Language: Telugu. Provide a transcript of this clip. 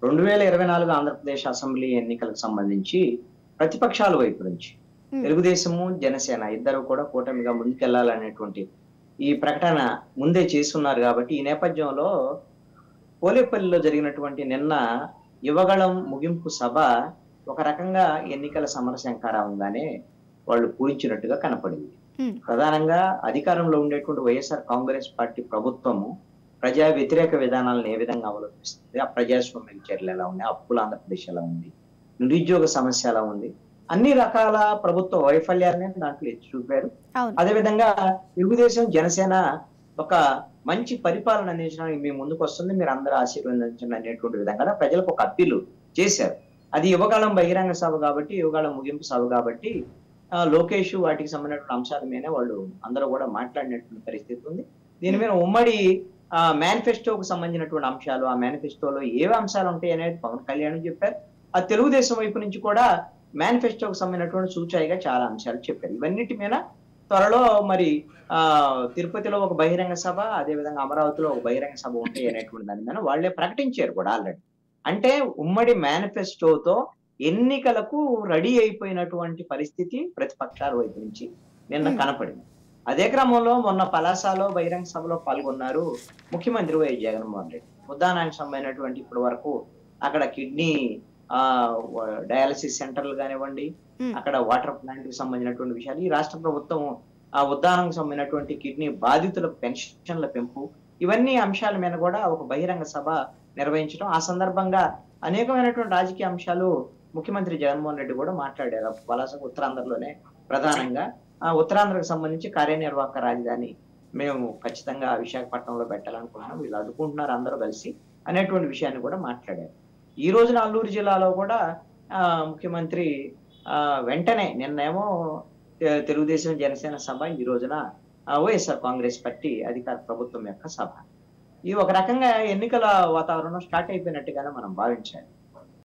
2024 ఆంధ్రప్రదేశ్ అసెంబ్లీ ఎన్నికలకు సంబంధించి ప్రతిపక్షాల వైపు నుంచి హ్మ్. తెలుగుదేశము, జనసేన ఇద్దరు కూడా కూటమిగా ముందుకెళ్లాలనేటువంటి ఈ ప్రకటన ముందే చేసున్నారు కాబట్టి, ఈ నేపథ్యంలో పోలేపల్లిలో జరిగినటువంటి నిన్న యువగళం ముగింపు సభ ఒక రకంగా ఎన్నికల సమరశంఖారావంగానే వాళ్ళు పూరించినట్టుగా కనపడింది. హ్మ్. ప్రధానంగా అధికారంలో ఉండేటువంటి వైఎస్ఆర్ కాంగ్రెస్ పార్టీ ప్రభుత్వము ప్రజా వ్యతిరేక విధానాలను ఏ విధంగా అవలంబిస్తుంది, అప్రజాస్వామిక చర్యలు ఎలా ఉన్నాయి, అప్పుల ఆంధ్రప్రదేశ్ ఎలా ఉంది, నిరుద్యోగ సమస్య ఎలా ఉంది, అన్ని రకాల ప్రభుత్వ వైఫల్యాలని దాంట్లో ఎత్తి చూపారు. అవును. అదేవిధంగా తెలుగుదేశం, జనసేన ఒక మంచి పరిపాలన అందించడానికి మీ ముందుకు వస్తుంది, మీరు అందరూ ఆశీర్వదించండి అనేటువంటి విధంగా ప్రజలకు ఒక అప్పీలు చేశారు. అది యువకాలం బహిరంగ సభ కాబట్టి, యువకాలం ముగింపు సభ కాబట్టి లోకేష్ వాటికి సంబంధించిన అంశాల మీద వాళ్ళు అందరూ కూడా మాట్లాడినటువంటి పరిస్థితి ఉంది. దీని మీద ఉమ్మడి మేనిఫెస్టోకు సంబంధించినటువంటి అంశాలు, ఆ మేనిఫెస్టోలో ఏవి అంశాలు ఉంటాయి అనేది పవన్ కళ్యాణ్ చెప్పారు. ఆ తెలుగుదేశం వైపు నుంచి కూడా మేనిఫెస్టోకు సంబంధించినటువంటి సూచాయిగా చాలా అంశాలు చెప్పారు. ఇవన్నిటి మీద త్వరలో మరి తిరుపతిలో ఒక బహిరంగ సభ, అదేవిధంగా అమరావతిలో ఒక బహిరంగ సభ ఉంటాయి అనేటువంటి దాని మీద వాళ్ళే ప్రకటించారు కూడా ఆల్రెడీ. అంటే ఉమ్మడి మేనిఫెస్టోతో ఎన్నికలకు రెడీ అయిపోయినటువంటి పరిస్థితి ప్రతిపక్షాల వైపు నుంచి నిన్న హ్మ్. కనపడింది. అదే క్రమంలో మొన్న పలాసలో బహిరంగ సభలో పాల్గొన్నారు ముఖ్యమంత్రి వైఎస్ జగన్మోహన్ రెడ్డి. ఉదాహరణకు సంబంధించినటువంటి ఇప్పటి వరకు అక్కడ కిడ్నీ డయాలసిస్ సెంటర్లు కానివ్వండి, హ్మ్. అక్కడ వాటర్ ప్లాంట్ కి సంబంధించినటువంటి విషయాలు, ఈ రాష్ట్ర ప్రభుత్వం ఆ ఉదాహరణకు సంబంధించినటువంటి కిడ్నీ బాధితులకు పెన్షన్ల పెంపు, ఇవన్నీ అంశాల మీద కూడా ఒక బహిరంగ సభ నిర్వహించడం. ఆ సందర్భంగా అనేకమైనటువంటి రాజకీయ అంశాలు ముఖ్యమంత్రి జగన్మోహన్ రెడ్డి కూడా మాట్లాడారు. పలాస ఉత్తరాంధ్రలోనే ప్రధానంగా ఉత్తరాంధ్రకు సంబంధించి కార్యనిర్వాహక రాజధాని మేము ఖచ్చితంగా విశాఖపట్నంలో పెట్టాలనుకుంటున్నాం, వీళ్ళు అదుకుంటున్నారు అందరూ కలిసి అనేటువంటి విషయాన్ని కూడా మాట్లాడారు. ఈ రోజున అల్లూరు జిల్లాలో కూడా ముఖ్యమంత్రి వెంటనే నిన్నేమో తెలుగుదేశం, జనసేన సభ, ఈ రోజున వైఎస్ఆర్ కాంగ్రెస్ పార్టీ అధికార ప్రభుత్వం యొక్క సభ. ఈ ఒక రకంగా ఎన్నికల వాతావరణం స్టార్ట్ అయిపోయినట్టుగానే మనం భావించాలి.